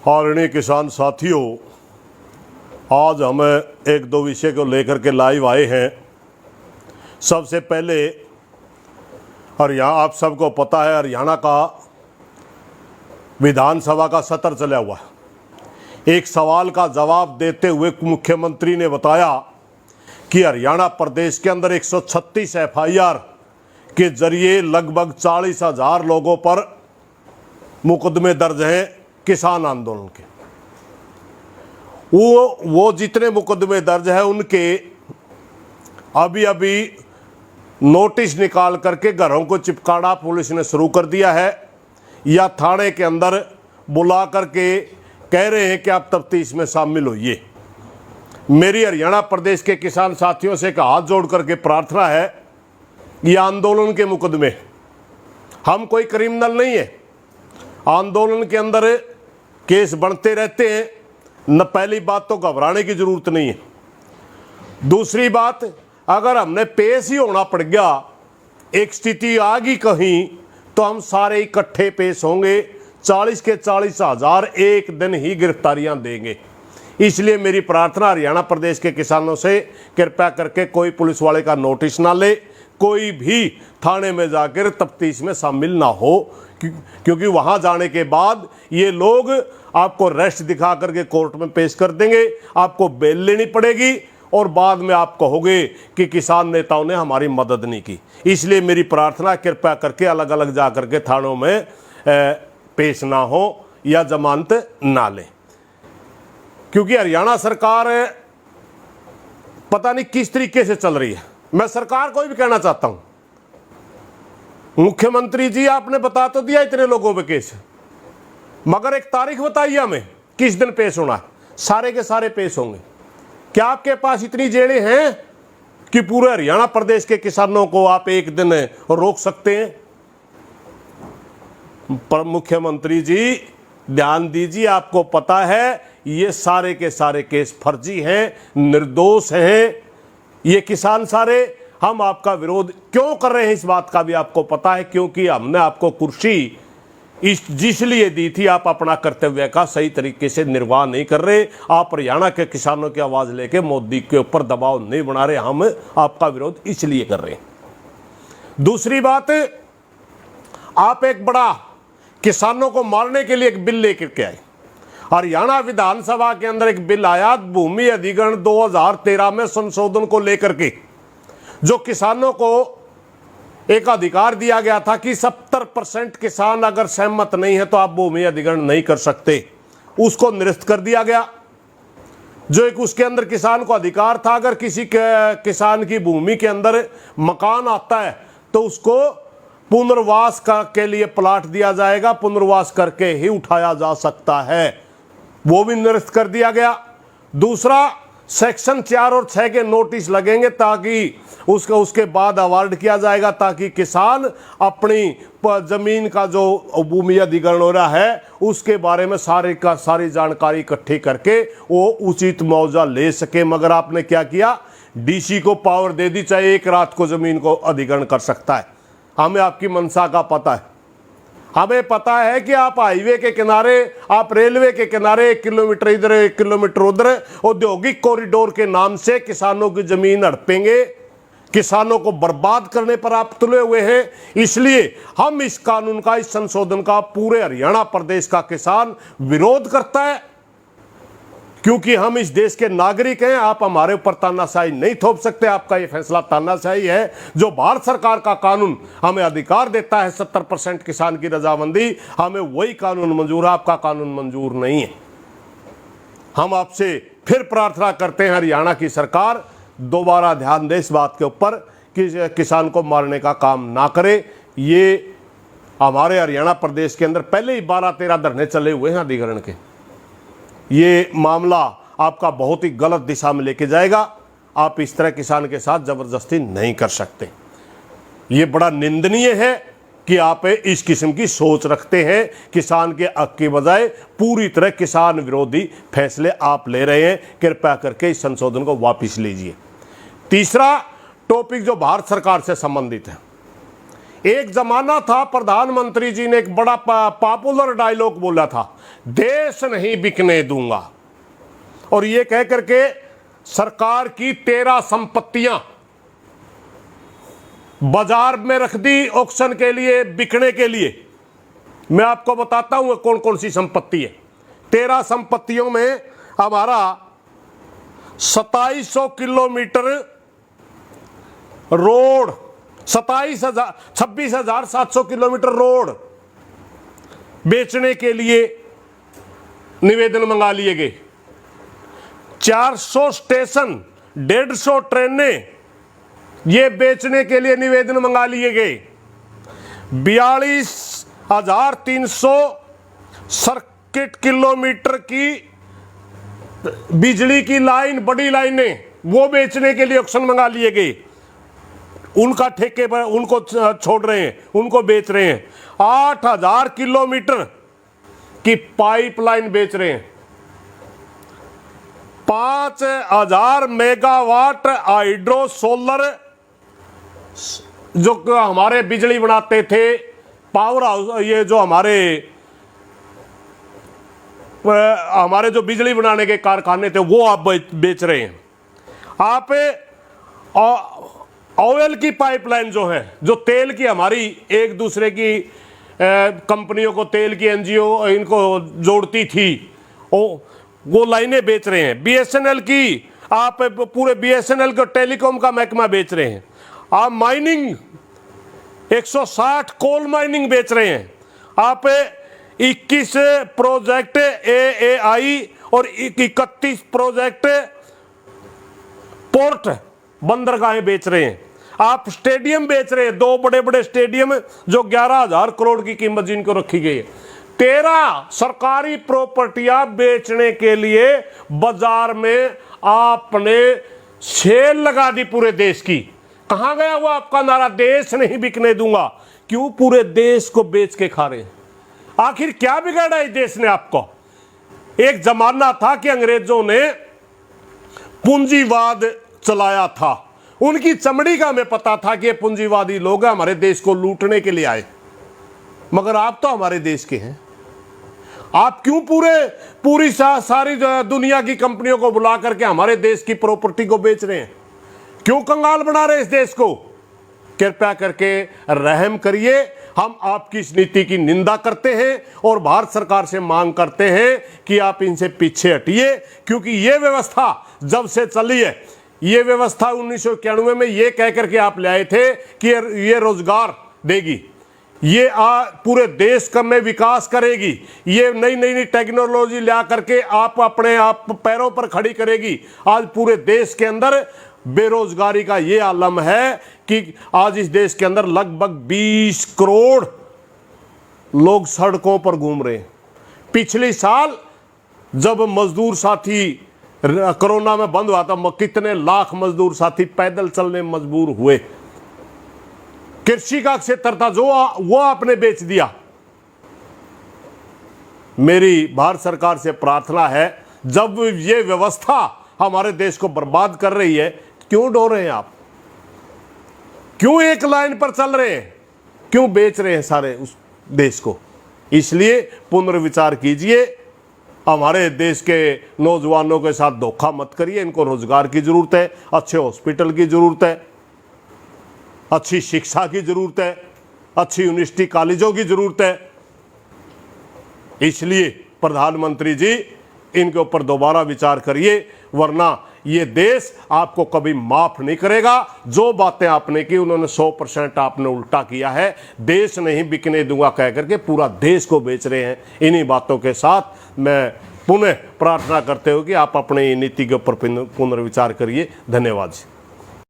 आदरणीय किसान साथियों, आज हम एक दो विषय को लेकर के लाइव आए हैं। सबसे पहले हरियाणा, आप सबको पता है हरियाणा का विधानसभा का सत्र चला हुआ है। एक सवाल का जवाब देते हुए मुख्यमंत्री ने बताया कि हरियाणा प्रदेश के अंदर 136 एफआईआर के जरिए लगभग 40,000 लोगों पर मुकदमे दर्ज हैं किसान आंदोलन के। वो जितने मुकदमे दर्ज हैं उनके अभी अभी नोटिस निकाल करके घरों को चिपकाना पुलिस ने शुरू कर दिया है, या थाने के अंदर बुला करके कह रहे हैं कि आप तफ्तीश में शामिल होइए। मेरी हरियाणा प्रदेश के किसान साथियों से एक हाथ जोड़ करके प्रार्थना है, ये आंदोलन के मुकदमे, हम कोई क्रिमिनल नहीं है। आंदोलन के अंदर केस बनते रहते हैं, न पहली बात तो घबराने की जरूरत नहीं है। दूसरी बात, अगर हमने पेश ही होना पड़ गया, एक स्थिति आ गई कहीं, तो हम सारे इकट्ठे पेश होंगे। 40 के 40,000 एक दिन ही गिरफ्तारियां देंगे। इसलिए मेरी प्रार्थना हरियाणा प्रदेश के किसानों से, कृपया करके कोई पुलिस वाले का नोटिस ना ले, कोई भी थाने में जाकर तफ्तीश में शामिल ना हो, क्योंकि वहां जाने के बाद ये लोग आपको रेस्ट दिखा करके कोर्ट में पेश कर देंगे, आपको बेल लेनी पड़ेगी और बाद में आप कहोगे कि किसान नेताओं ने हमारी मदद नहीं की। इसलिए मेरी प्रार्थना, कृपया करके अलग अलग जा करके थानों में पेश ना हो या जमानत ना लें, क्योंकि हरियाणा सरकार पता नहीं किस तरीके से चल रही है। मैं सरकार को भी कहना चाहता हूं, मुख्यमंत्री जी आपने बता तो दिया इतने लोगों पे केस, मगर एक तारीख बताइए हमें किस दिन पेश होना है। सारे के सारे पेश होंगे। क्या आपके पास इतनी जेलें हैं कि पूरे हरियाणा प्रदेश के किसानों को आप एक दिन रोक सकते हैं? पर मुख्यमंत्री जी ध्यान दीजिए, आपको पता है ये सारे के सारे केस फर्जी हैं, निर्दोष हैं। ये किसान सारे, हम आपका विरोध क्यों कर रहे हैं इस बात का भी आपको पता है, क्योंकि हमने आपको कुर्सी जिसलिए दी थी, आप अपना कर्तव्य का सही तरीके से निर्वाह नहीं कर रहे। आप हरियाणा के किसानों की आवाज लेके मोदी के ऊपर दबाव नहीं बना रहे, हम आपका विरोध इसलिए कर रहे हैं। दूसरी बात, आप एक बड़ा किसानों को मारने के लिए एक बिल लेकर के आए। हरियाणा विधानसभा के अंदर एक बिल आया भूमि अधिग्रहण 2013 में संशोधन को लेकर के, जो किसानों को एक अधिकार दिया गया था कि 70% किसान अगर सहमत नहीं है तो आप भूमि अधिग्रहण नहीं कर सकते, उसको निरस्त कर दिया गया। जो एक उसके अंदर किसान को अधिकार था, अगर किसी किसान की भूमि के अंदर मकान आता है तो उसको पुनर्वास के लिए प्लाट दिया जाएगा, पुनर्वास करके ही उठाया जा सकता है, वो भी निरस्त कर दिया गया। दूसरा, सेक्शन 4 और 6 के नोटिस लगेंगे ताकि उसके बाद अवार्ड किया जाएगा, ताकि किसान अपनी जमीन का जो भूमि अधिग्रहण हो रहा है उसके बारे में सारी जानकारी इकट्ठी करके वो उचित मुआवजा ले सके। मगर आपने क्या किया, डीसी को पावर दे दी, चाहे एक रात को जमीन को अधिग्रहण कर सकता है। हमें आपकी मंशा का पता है, हमें पता है कि आप हाईवे के किनारे, आप रेलवे के किनारे 1 किलोमीटर इधर 1 किलोमीटर उधर औद्योगिक कॉरिडोर के नाम से किसानों की जमीन हड़पेंगे, किसानों को बर्बाद करने पर आप तुले हुए हैं। इसलिए हम इस कानून का, इस संशोधन का पूरे हरियाणा प्रदेश का किसान विरोध करता है, क्योंकि हम इस देश के नागरिक हैं। आप हमारे ऊपर तानाशाही नहीं थोप सकते, आपका ये फैसला तानाशाही है। जो भारत सरकार का कानून हमें अधिकार देता है 70% किसान की रजामंदी, हमें वही कानून मंजूर है, आपका कानून मंजूर नहीं है। हम आपसे फिर प्रार्थना करते हैं, हरियाणा की सरकार दोबारा ध्यान दे इस बात के ऊपर कि किसान को मारने का काम ना करे। ये हमारे हरियाणा प्रदेश के अंदर पहले ही 12-13 धरने चले हुए हैं अधिग्रहण के। ये मामला आपका बहुत ही गलत दिशा में लेके जाएगा। आप इस तरह किसान के साथ जबरदस्ती नहीं कर सकते। ये बड़ा निंदनीय है कि आप इस किस्म की सोच रखते हैं। किसान के हक की बजाय पूरी तरह किसान विरोधी फैसले आप ले रहे हैं। कृपया करके इस संशोधन को वापस लीजिए। तीसरा टॉपिक जो भारत सरकार से संबंधित है, एक जमाना था, प्रधानमंत्री जी ने एक बड़ा पॉपुलर डायलॉग बोला था, देश नहीं बिकने दूंगा। और ये कह करके सरकार की 13 संपत्तियां बाजार में रख दी ऑक्शन के लिए, बिकने के लिए। मैं आपको बताता हूं कौन कौन सी संपत्ति है। 13 संपत्तियों में हमारा 2700 किलोमीटर रोड, 26,700 किलोमीटर रोड बेचने के लिए निवेदन मंगा लिए गए। 400 स्टेशन, 150 ट्रेनें ये बेचने के लिए निवेदन मंगा लिए गए। 42,300 सर्किट किलोमीटर की बिजली की लाइन, बड़ी लाइनें, वो बेचने के लिए ऑक्शन मंगा लिए गए। उनका ठेके पर उनको छोड़ रहे हैं, उनको बेच रहे हैं। 8,000 किलोमीटर की पाइपलाइन बेच रहे हैं। 5,000 मेगावाट हाइड्रो सोलर जो हमारे बिजली बनाते थे, पावर हाउस, ये जो हमारे जो बिजली बनाने के कारखाने थे वो आप बेच रहे हैं। आप ऑयल की पाइपलाइन जो है, जो तेल की हमारी एक दूसरे की कंपनियों को, तेल की एनजीओ इनको जोड़ती थी, वो लाइनें बेच रहे हैं। बीएसएनएल की, आप पूरे बीएसएनएल को टेलीकॉम का महकमा बेच रहे हैं। आप माइनिंग 160 कोल माइनिंग बेच रहे हैं। आप 21 प्रोजेक्ट एएआई और 31 प्रोजेक्ट पोर्ट बंदरगाहें बेच रहे हैं। आप स्टेडियम बेच रहे हैं, 2 बड़े बड़े स्टेडियम जो 11,000 करोड़ की कीमत जिनको रखी गई है। 13 सरकारी प्रॉपर्टियां बेचने के लिए बाजार में आपने सेल लगा दी पूरे देश की। कहां गया हुआ आपका नारा, देश नहीं बिकने दूंगा? क्यों पूरे देश को बेच के खा रहे हैं? आखिर क्या बिगाड़ा इस देश ने आपको? एक जमाना था कि अंग्रेजों ने पूंजीवाद चलाया था, उनकी चमड़ी का हमें पता था कि ये पूंजीवादी लोग हमारे देश को लूटने के लिए आए। मगर आप तो हमारे देश के हैं। आप क्यों पूरी सारी दुनिया की कंपनियों को बुला करके हमारे देश की प्रॉपर्टी को बेच रहे हैं? क्यों कंगाल बना रहे हैं इस देश को? कृपया करके रहम करिए। हम आपकी इस नीति की निंदा करते हैं और भारत सरकार से मांग करते हैं कि आप इनसे पीछे हटिए, क्योंकि ये व्यवस्था जब से चली है, ये व्यवस्था 1991 में ये कह करके आप ले आए थे कि ये रोजगार देगी, ये पूरे देश का में विकास करेगी, ये नई नई टेक्नोलॉजी ला करके आप अपने आप पैरों पर खड़ी करेगी। आज पूरे देश के अंदर बेरोजगारी का ये आलम है कि आज इस देश के अंदर लगभग 20 करोड़ लोग सड़कों पर घूम रहे हैं। पिछले साल जब मजदूर साथी कोरोना में बंद हुआ था, कितने लाख मजदूर साथी पैदल चलने मजबूर हुए। कृषि का क्षेत्र था जो वो आपने बेच दिया। मेरी भारत सरकार से प्रार्थना है, जब ये व्यवस्था हमारे देश को बर्बाद कर रही है, क्यों डो रहे हैं आप? क्यों एक लाइन पर चल रहे हैं? क्यों बेच रहे हैं सारे उस देश को? इसलिए पुनर्विचार कीजिए। हमारे देश के नौजवानों के साथ धोखा मत करिए। इनको रोजगार की जरूरत है, अच्छे हॉस्पिटल की जरूरत है, अच्छी शिक्षा की जरूरत है, अच्छी यूनिवर्सिटी कॉलेजों की जरूरत है। इसलिए प्रधानमंत्री जी इनके ऊपर दोबारा विचार करिए, वरना ये देश आपको कभी माफ नहीं करेगा। जो बातें आपने की उन्होंने 100% आपने उल्टा किया है। देश नहीं बिकने दूंगा कह करके पूरा देश को बेच रहे हैं। इन्हीं बातों के साथ मैं पुनः प्रार्थना करते हुए कि आप अपने नीति के ऊपर पुनर्विचार करिए। धन्यवाद।